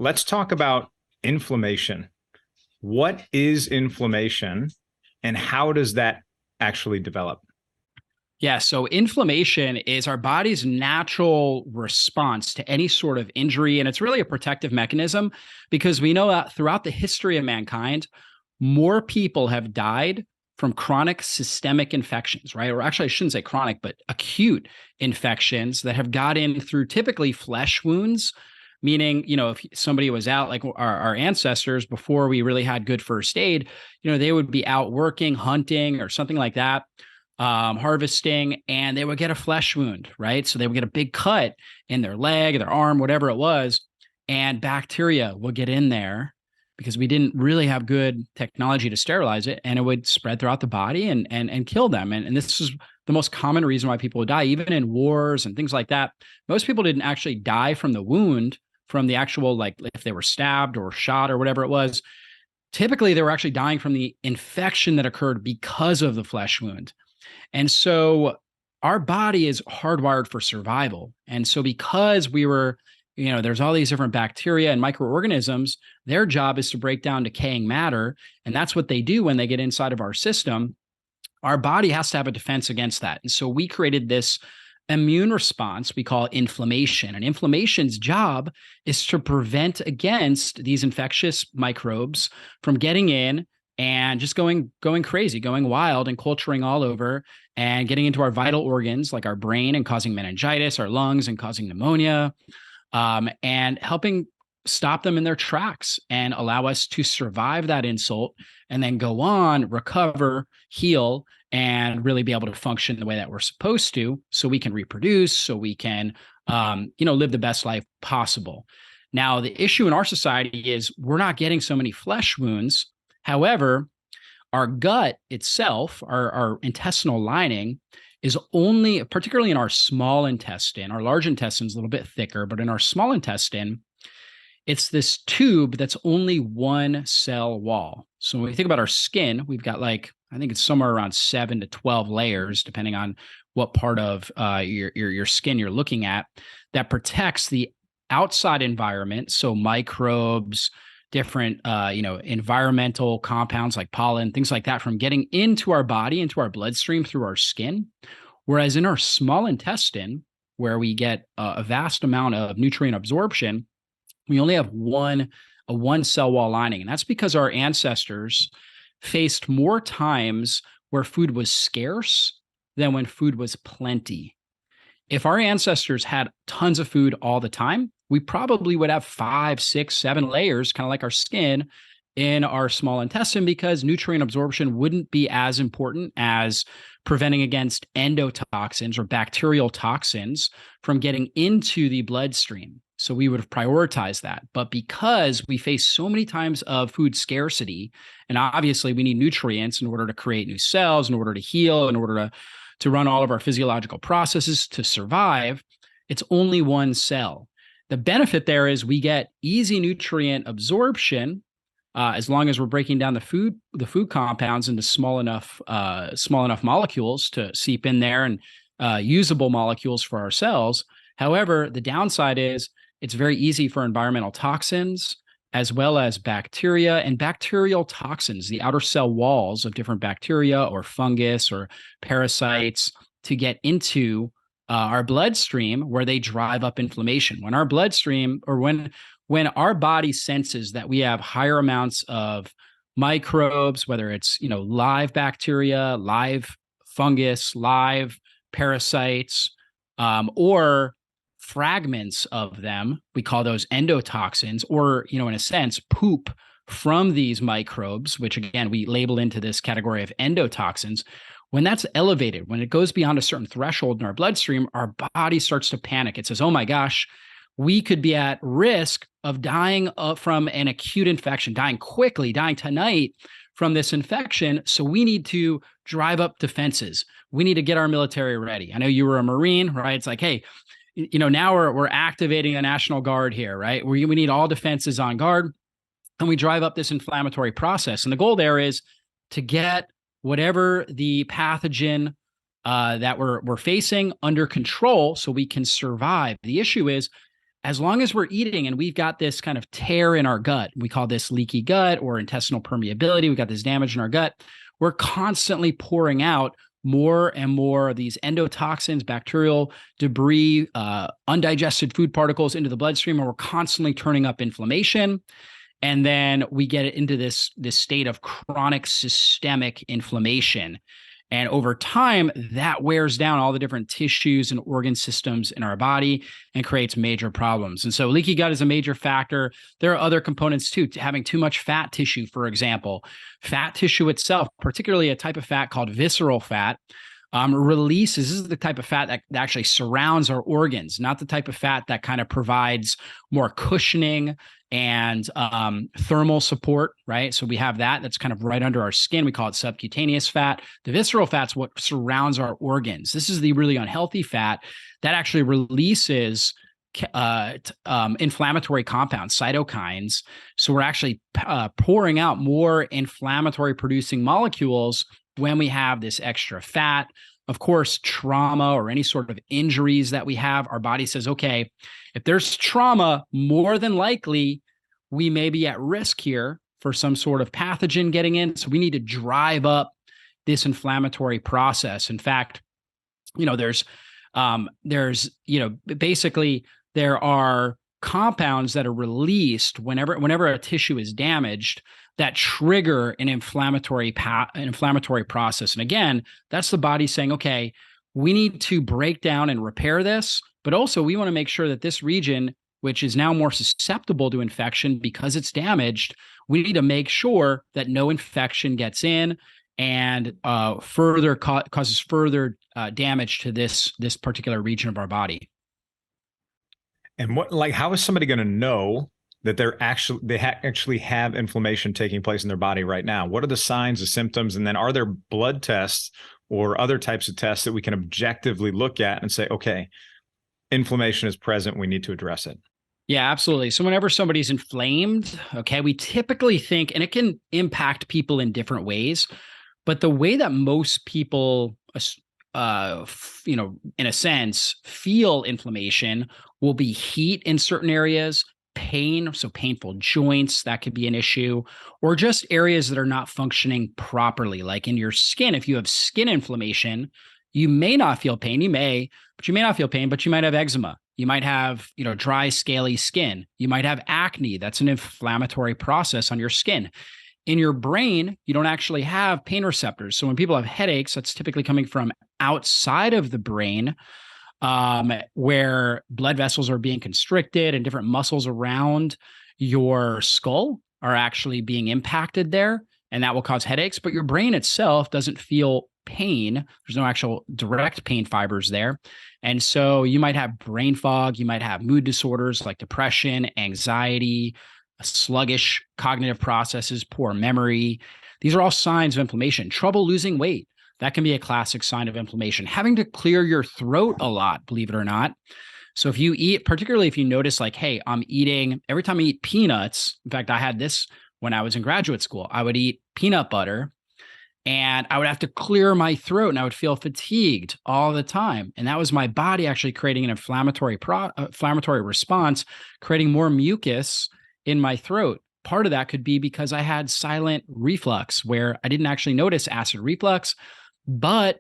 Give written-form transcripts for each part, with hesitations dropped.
let's talk about inflammation. What is inflammation and how does that actually develop? Yeah, so inflammation is our body's natural response to any sort of injury. And it's really a protective mechanism because we know that throughout the history of mankind, more people have died from chronic systemic infections, right? Or actually, I shouldn't say chronic, but acute infections that have got in through typically flesh wounds. Meaning, if somebody was out, like our ancestors before we really had good first aid, they would be out working, hunting, or something like that, harvesting, and they would get a flesh wound, right? So they would get a big cut in their leg, their arm, whatever it was, and bacteria would get in there because we didn't really have good technology to sterilize it, and it would spread throughout the body and kill them. And this is the most common reason why people would die, even in wars and things like that. Most people didn't actually die from the wound, from the actual, like if they were stabbed or shot or whatever it was. Typically, they were actually dying from the infection that occurred because of the flesh wound. And so our body is hardwired for survival. And so because we were, there's all these different bacteria and microorganisms, their job is to break down decaying matter. And that's what they do when they get inside of our system. Our body has to have a defense against that. And so we created this immune response we call inflammation. And inflammation's job is to prevent against these infectious microbes from getting in and just going crazy, going wild and culturing all over and getting into our vital organs like our brain and causing meningitis, our lungs and causing pneumonia, and helping stop them in their tracks and allow us to survive that insult and then go on, recover, heal, and really be able to function the way that we're supposed to, so we can reproduce, so we can, live the best life possible. Now, the issue in our society is we're not getting so many flesh wounds. However, our gut itself, our intestinal lining, is only, particularly in our small intestine, our large intestine is a little bit thicker, but in our small intestine, it's this tube that's only one cell wall. So when we think about our skin, we've got I think it's somewhere around 7 to 12 layers, depending on what part of your skin you're looking at, that protects the outside environment. So microbes, different, environmental compounds like pollen, things like that, from getting into our body, into our bloodstream through our skin. Whereas in our small intestine, where we get a vast amount of nutrient absorption, we only have a one cell wall lining. And that's because our ancestors faced more times where food was scarce than when food was plenty. If our ancestors had tons of food all the time, we probably would have 5, 6, 7 layers, kind of like our skin, in our small intestine, because nutrient absorption wouldn't be as important as preventing against endotoxins or bacterial toxins from getting into the bloodstream. So we would have prioritized that. But because we face so many times of food scarcity, and obviously we need nutrients in order to create new cells, in order to heal, in order to run all of our physiological processes to survive, it's only one cell. The benefit there is we get easy nutrient absorption, as long as we're breaking down the food compounds into small enough molecules to seep in there, and usable molecules for our cells. However, the downside is it's very easy for environmental toxins as well as bacteria and bacterial toxins, the outer cell walls of different bacteria or fungus or parasites, to get into our bloodstream, where they drive up inflammation. When our bloodstream, or when our body senses that we have higher amounts of microbes, whether it's, live bacteria, live fungus, live parasites, or fragments of them, we call those endotoxins, or, in a sense, poop from these microbes, which again, we label into this category of endotoxins. When that's elevated, when it goes beyond a certain threshold in our bloodstream, our body starts to panic. It says, oh my gosh, we could be at risk of dying from an acute infection, dying quickly, dying tonight from this infection. So we need to drive up defenses. We need to get our military ready. I know you were a Marine, right? It's like, hey, now we're activating the National Guard here, right? We need all defenses on guard, and we drive up this inflammatory process. And the goal there is to get whatever the pathogen that we're facing under control, so we can survive. The issue is as long as we're eating and we've got this kind of tear in our gut, we call this leaky gut or intestinal permeability, we got this damage in our gut, we're constantly pouring out more and more of these endotoxins, bacterial debris, undigested food particles into the bloodstream, and we're constantly turning up inflammation. And then we get into this state of chronic systemic inflammation. And over time, that wears down all the different tissues and organ systems in our body and creates major problems. And so leaky gut is a major factor. There are other components too, having too much fat tissue, for example. Fat tissue itself, particularly a type of fat called visceral fat, releases, this is the type of fat that actually surrounds our organs, not the type of fat that kind of provides more cushioning and thermal support, right? So we have that's kind of right under our skin. We call it subcutaneous fat. The visceral fat's what surrounds our organs. This is the really unhealthy fat that actually releases inflammatory compounds, cytokines. So we're actually pouring out more inflammatory producing molecules when we have this extra fat. Of course, trauma or any sort of injuries that we have, our body says, okay, if there's trauma, more than likely we may be at risk here for some sort of pathogen getting in. So we need to drive up this inflammatory process. In fact, there's basically there are compounds that are released whenever a tissue is damaged that trigger an inflammatory process. And again, that's the body saying, okay, we need to break down and repair this, but also we want to make sure that this region, which is now more susceptible to infection because it's damaged, we need to make sure that no infection gets in and further causes further damage to this particular region of our body. And how is somebody going to know that they actually have inflammation taking place in their body right now? What are the signs, the symptoms, and then are there blood tests or other types of tests that we can objectively look at and say, okay, inflammation is present, we need to address it? Yeah, absolutely. So whenever somebody's inflamed, okay, we typically think, and it can impact people in different ways, but the way that most people, in a sense, feel inflammation will be heat in certain areas, pain, so painful joints, that could be an issue, or just areas that are not functioning properly, like in your skin. If you have skin inflammation, you may not feel pain. You may not feel pain, but you might have eczema. You might have, dry, scaly skin. You might have acne. That's an inflammatory process on your skin. In your brain, you don't actually have pain receptors. So when people have headaches, that's typically coming from outside of the brain, where blood vessels are being constricted and different muscles around your skull are actually being impacted there. And that will cause headaches. But your brain itself doesn't feel pain. There's no actual direct pain fibers there. And so you might have brain fog. You might have mood disorders like depression, anxiety, sluggish cognitive processes, poor memory. These are all signs of inflammation. Trouble losing weight. That can be a classic sign of inflammation. Having to clear your throat a lot, believe it or not. So if you eat, particularly if you notice like, hey, I'm eating, every time I eat peanuts, in fact, I had this when I was in graduate school, I would eat peanut butter and I would have to clear my throat and I would feel fatigued all the time. And that was my body actually creating an inflammatory response, creating more mucus in my throat. Part of that could be because I had silent reflux where I didn't actually notice acid reflux, but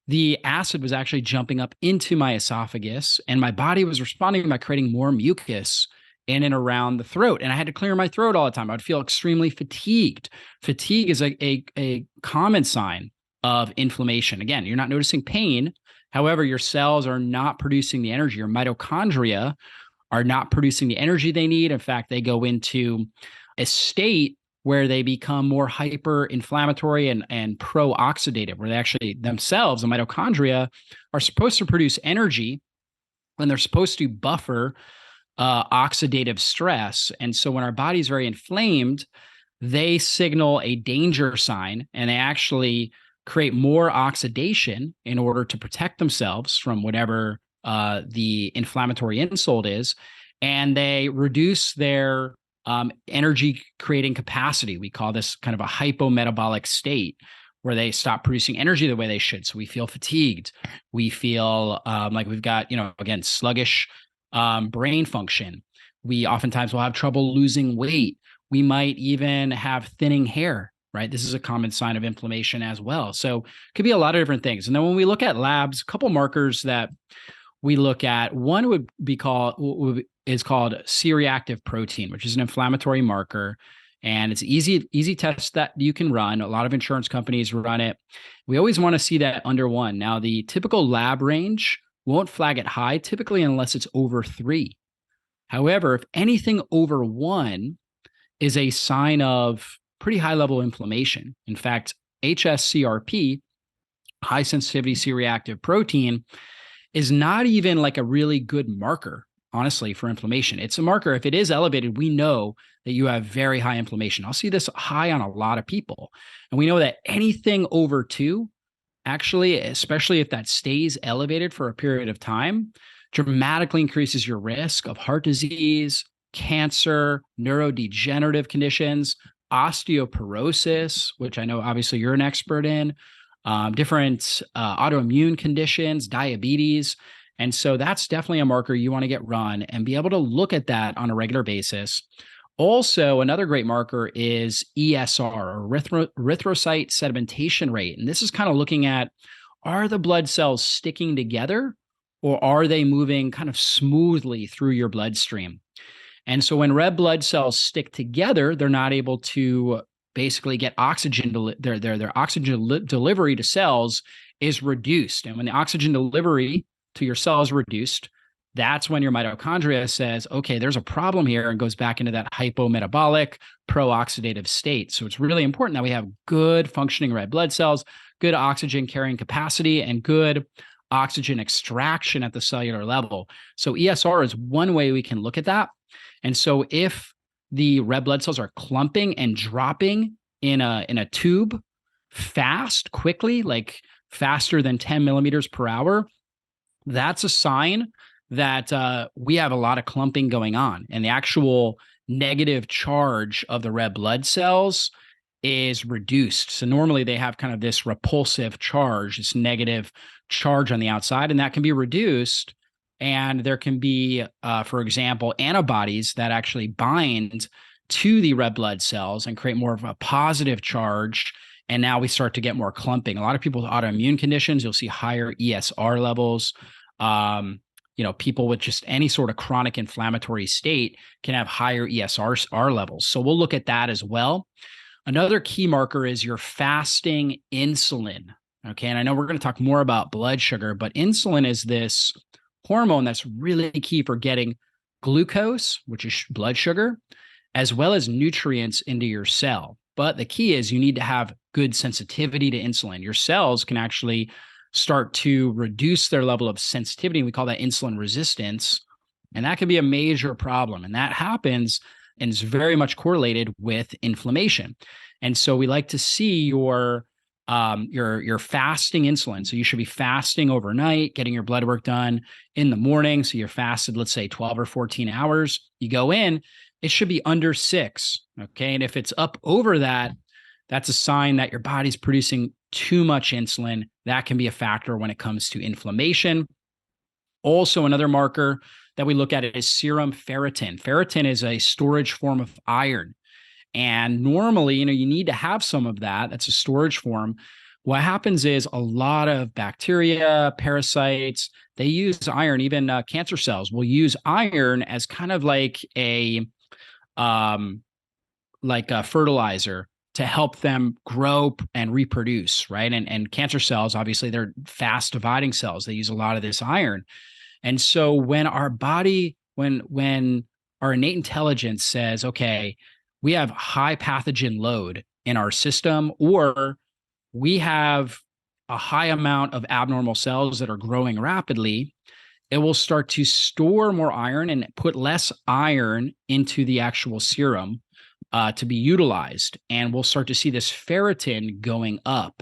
the acid was actually jumping up into my esophagus and my body was responding by creating more mucus in and around the throat. And I had to clear my throat all the time. I would feel extremely fatigued. Fatigue is a common sign of inflammation. Again, you're not noticing pain. However, your cells are not producing the energy. Your mitochondria are not producing the energy they need. In fact, they go into a state where they become more hyper-inflammatory and pro-oxidative, where they actually themselves, the mitochondria, are supposed to produce energy and they're supposed to buffer oxidative stress. And so when our body's very inflamed, they signal a danger sign and they actually create more oxidation in order to protect themselves from whatever the inflammatory insult is. And they reduce their energy creating capacity. We call this kind of a hypometabolic state where they stop producing energy the way they should. So we feel fatigued. We feel like we've got, again, sluggish brain function. We oftentimes will have trouble losing weight. We might even have thinning hair, right? This is a common sign of inflammation as well. So it could be a lot of different things. And then when we look at labs, a couple markers that we look at, one is called C-reactive protein, which is an inflammatory marker. And it's easy test that you can run. A lot of insurance companies run it. We always want to see that under 1. Now, the typical lab range won't flag it high typically unless it's over 3. However, if anything over 1 is a sign of pretty high level inflammation. In fact, HSCRP, high sensitivity C-reactive protein, is not even like a really good marker, honestly, for inflammation. It's a marker. If it is elevated, we know that you have very high inflammation. I'll see this high on a lot of people. And we know that anything over 2, actually, especially if that stays elevated for a period of time, dramatically increases your risk of heart disease, cancer, neurodegenerative conditions, osteoporosis, which I know obviously you're an expert in, different autoimmune conditions, diabetes. And so that's definitely a marker you want to get run and be able to look at that on a regular basis. Also, another great marker is ESR, or erythrocyte sedimentation rate. And this is kind of looking at, are the blood cells sticking together or are they moving kind of smoothly through your bloodstream? And so when red blood cells stick together, they're not able to basically get oxygen. Their oxygen delivery to cells is reduced. And when the oxygen delivery to your cells is reduced, that's when your mitochondria says, okay, there's a problem here, and goes back into that hypometabolic pro-oxidative state. So it's really important that we have good functioning red blood cells, good oxygen carrying capacity, and good oxygen extraction at the cellular level. So ESR is one way we can look at that. And so if the red blood cells are clumping and dropping in a tube fast, quickly, like faster than 10 millimeters per hour, that's a sign that we have a lot of clumping going on. And the actual negative charge of the red blood cells is reduced. So normally they have kind of this repulsive charge, this negative charge on the outside, and that can be reduced. And there can be, for example, antibodies that actually bind to the red blood cells and create more of a positive charge. And now we start to get more clumping. A lot of people with autoimmune conditions, you'll see higher ESR levels. People with just any sort of chronic inflammatory state can have higher ESR levels. So we'll look at that as well. Another key marker is your fasting insulin. Okay. And I know we're going to talk more about blood sugar, but insulin is this hormone that's really key for getting glucose, which is blood sugar, as well as nutrients into your cell. But the key is you need to have good sensitivity to insulin. Your cells can actually start to reduce their level of sensitivity. We call that insulin resistance. And that can be a major problem. And that happens and is very much correlated with inflammation. And so we like to see your fasting insulin. So you should be fasting overnight, getting your blood work done in the morning. So you're fasted, let's say 12 or 14 hours. You go in, it should be under 6. Okay. And if it's up over that, that's a sign that your body's producing too much insulin. That can be a factor when it comes to inflammation. Also, another marker that we look at is serum ferritin. Ferritin is a storage form of iron. And normally, you need to have some of that. That's a storage form. What happens is a lot of bacteria, parasites, they use iron. Even cancer cells will use iron as kind of like a fertilizer to help them grow and reproduce, right? And cancer cells, obviously, they're fast dividing cells. They use a lot of this iron. And so when our body, when our innate intelligence says, okay, we have high pathogen load in our system, or we have a high amount of abnormal cells that are growing rapidly, it will start to store more iron and put less iron into the actual serum to be utilized. And we'll start to see this ferritin going up.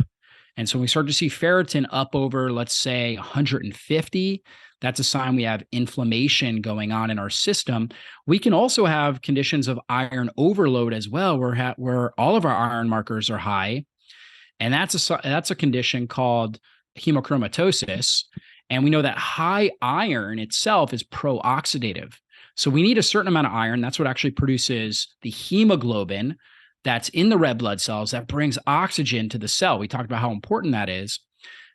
And so when we start to see ferritin up over, let's say 150, that's a sign we have inflammation going on in our system. We can also have conditions of iron overload as well, where all of our iron markers are high. And that's a condition called hemochromatosis. And we know that high iron itself is pro-oxidative. So we need a certain amount of iron. That's what actually produces the hemoglobin that's in the red blood cells that brings oxygen to the cell. We talked about how important that is.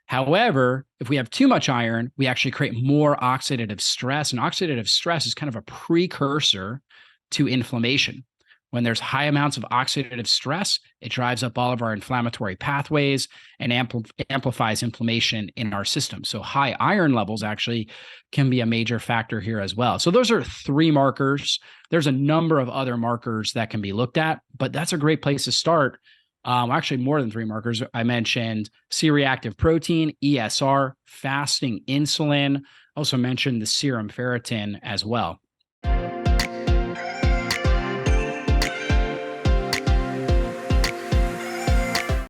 However, if we have too much iron, we actually create more oxidative stress. And oxidative stress is kind of a precursor to inflammation. When there's high amounts of oxidative stress, it drives up all of our inflammatory pathways and amplifies inflammation in our system. So high iron levels actually can be a major factor here as well. So those are 3 markers. There's a number of other markers that can be looked at, but that's a great place to start. Actually, more than 3 markers. I mentioned C-reactive protein, ESR, fasting insulin. Also mentioned the serum ferritin as well.